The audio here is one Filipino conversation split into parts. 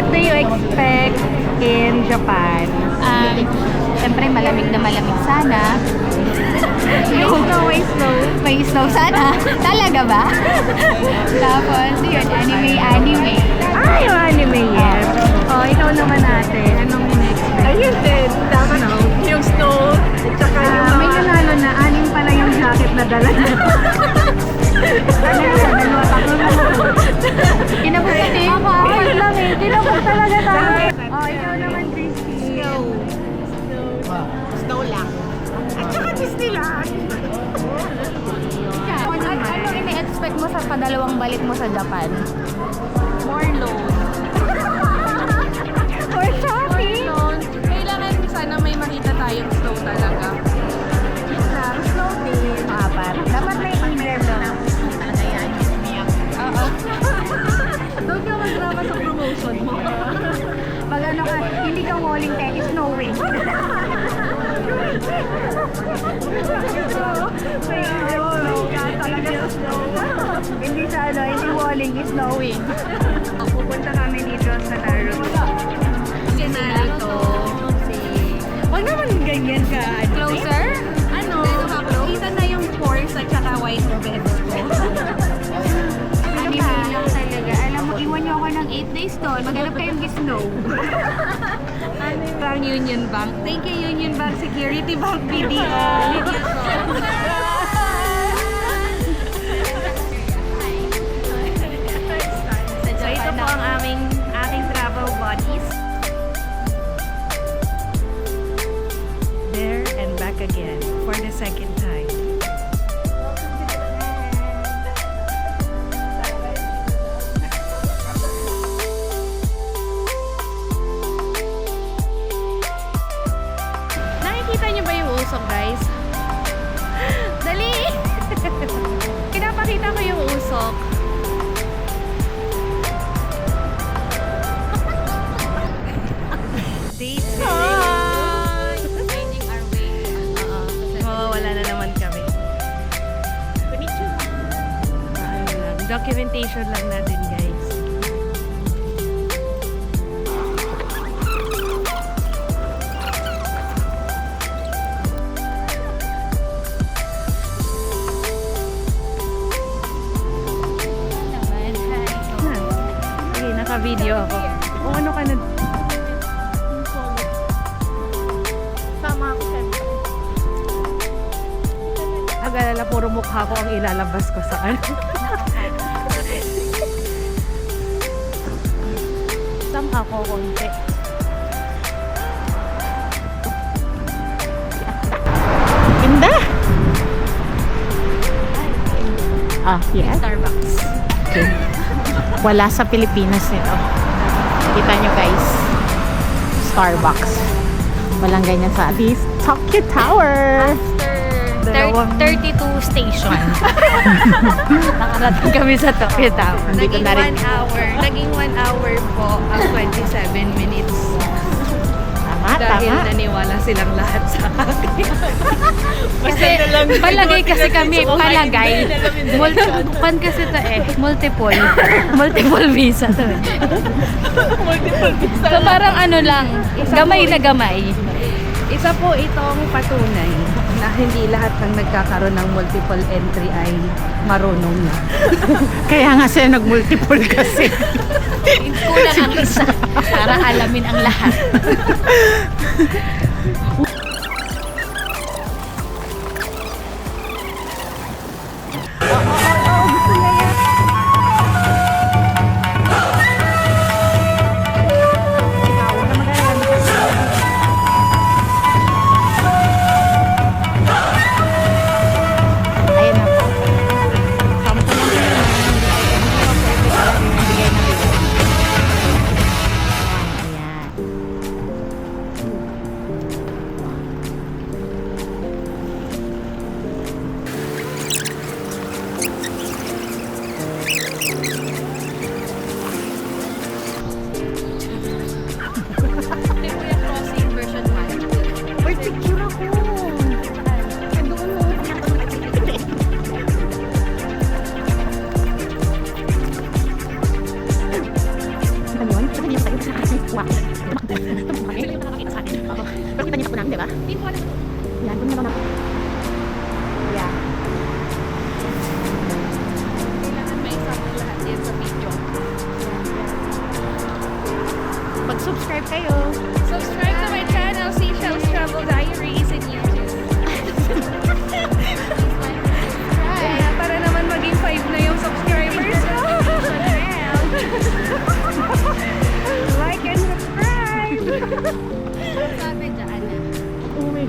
what do you expect in Japan? Siyempre malamig na malamig sana. May snow. May snow sana. Talaga ba? Tapos yun, anime. Yung anime, yes. Oh, ikaw naman ate. Anong in-expect? Ayun din, tama na. Yung snow, at saka yung May nanalo na. Anim pala yung jacket na dala niya. Ano yun? Dalawa, tatlo na mo. Kinabot din. Wait lang eh. Kinabot talaga tayo. Oh, ikaw naman, Christy. snow lang. At saka Disneyland. Ano ini-expect mo sa padalawang balik mo sa Japan? More loan. For shopping. Kailangan sana may makita tayong snow talaga. Yun lang. Snow day. Apat. Dapat may inner na. Oo. Doon ka magdrama sa promotion mo. Pag ano ka, hindi ka walling te, is snowing. Hindi sa ano, hindi walling, is snowing. Pupunta kami dito sa Naruto. Si Naruto. Huwag naman ganyan ka. Closer? Ano? Kita na yung pores at saka white beds ko. Anime lang talaga. Alam mo, iwan niyo ako ng 8 days doon. Maghanap kayong snow. Ano yung Union Bank? Thank you, Union Bank Security Bank BDO. So ito po ang aking travel buddies. There and back again for the second time. Nakikita niyo ba yung usok, guys? Dali! Pinapakita ko yung usok. Dates. Finding our way. Mawawala na naman kami. Documentation lang natin, guys. Sige, naka-video ako. Kung ano ka na... Sama ako siyempre.Ag-alala, puro mukha ko ang ilalabas ko sa ano. Sama ko konti. Ganda! Yes. Starbucks. Okay. Wala sa Pilipinas nito. Kita nyo guys. Starbucks. Walang ganyan sa this Tokyo Tower. Dalawang- 32 station. Nakarating kami sa Tokyo Tower. Dito Naging na rin. 1 hour. Naging 1 hour po ang 27 minutes. Tama, Dahil tama. naniwala silang lahat sa akin. Kasi palagay kasi kami, palagay. Pan kasi to multiple. Multiple visa to eh. Multiple visa. So parang ano lang, gamay na gamay. Isa po itong patunay na hindi lahat ng nagkakaroon ng multiple entry ay marunong na. Kaya nga sila nag-multiple kasi. Kulang ang isa para alamin ang lahat. Ayan na po. Sampo lang sila na hindi pa pwede pala bigay na bigay. Ayan. Kuya Crossing version 1. Uy, picture ako! Doon mo. Ano yun? Saan yung tayo sa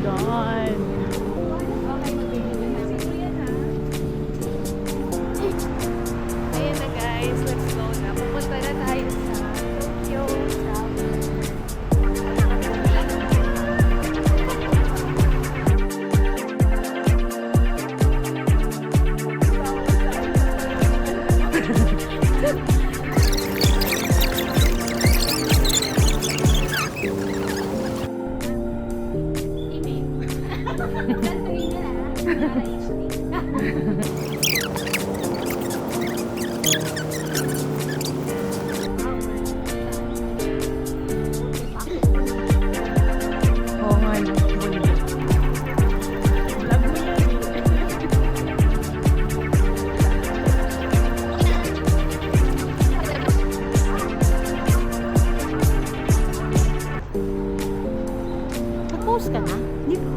God. Ayan na guys, let's go na. Pupunta na tayo sa Tokyo Tower. Oo nga, no? Bundok. Vlog mo yan eh. Nag-post ka na? Hindi pa.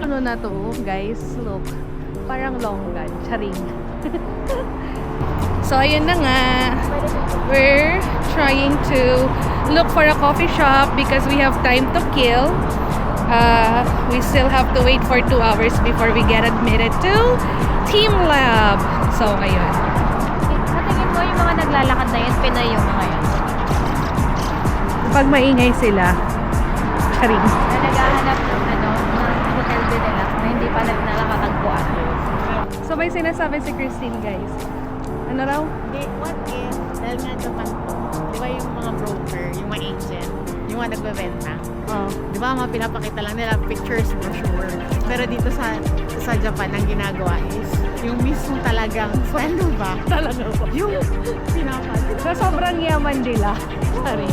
Ano na to, guys? Look. Parang longgan. Charing. So, ayun na nga. We're trying to look for a coffee shop because we have time to kill. We still have to wait for 2 hours before we get admitted to Team Lab. So, ayun. Sa tingin ko yung mga naglalakad na yun, Pinoy yung mga yun. Pag maingay sila, charing. Na naghahanap ng hotel din nila na hindi pa nakakatagpuan. So, may sinasabi si Christine, guys. Ano raw? Hindi, what if, dahil nga Japan to, di ba yung mga broker, yung mga agent, yung mga nagbebenta, Oh. di ba mga pinapakita lang nila pictures, brochure. Pero dito sa Japan, ang ginagawa is, yung mismo talagang, sweldo ba? Talaga ba? Yung pinapakita. Sa sobrang yaman nila. Sorry.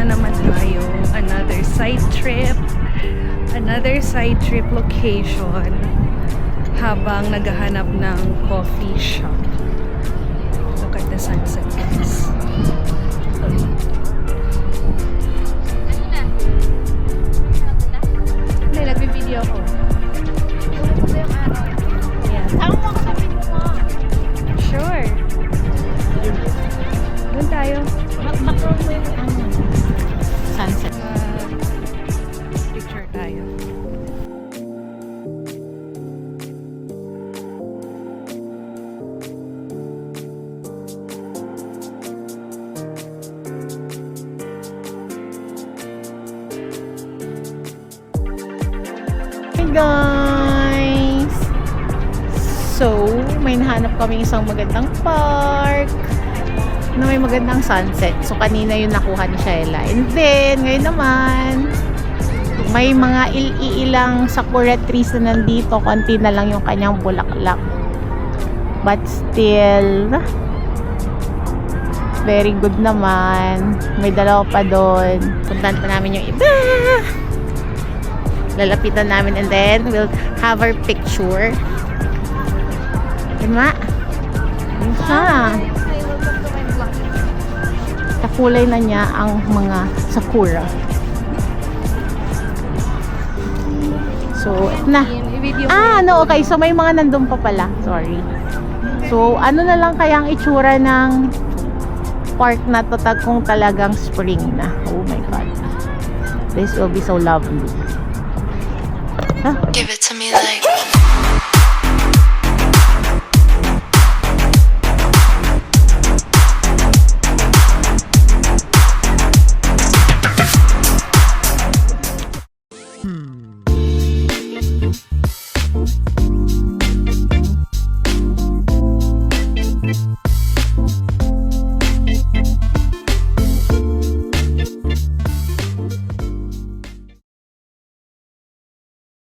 naman tayo. Another side trip location habang naghahanap ng coffee shop. Look at the sunset, guys. Hindi, nagbi-video ko. Yeah. Tama mo ako sa video mo. Sure. Doon tayo. Background mo yung sunset. Picture tayo. Hey guys! So, may nahanap kami isang magandang park na may magandang sunset. So, kanina yung nakuha ni Shaila. And then, ngayon naman, may mga ilang sakura trees na nandito. Konti na lang yung kanyang bulaklak. But still, very good naman. May dalawa pa doon. Puntahan pa namin yung iba. Lalapitan namin and then we'll have our picture. Diba? Ha? Kakulay na niya ang mga sakura. So, ito na. No, okay. So, may mga nandun pa pala. Sorry. So, ano na lang kaya ang itsura ng park na to kung talagang spring na. Oh my God. This will be so lovely. Give it to me like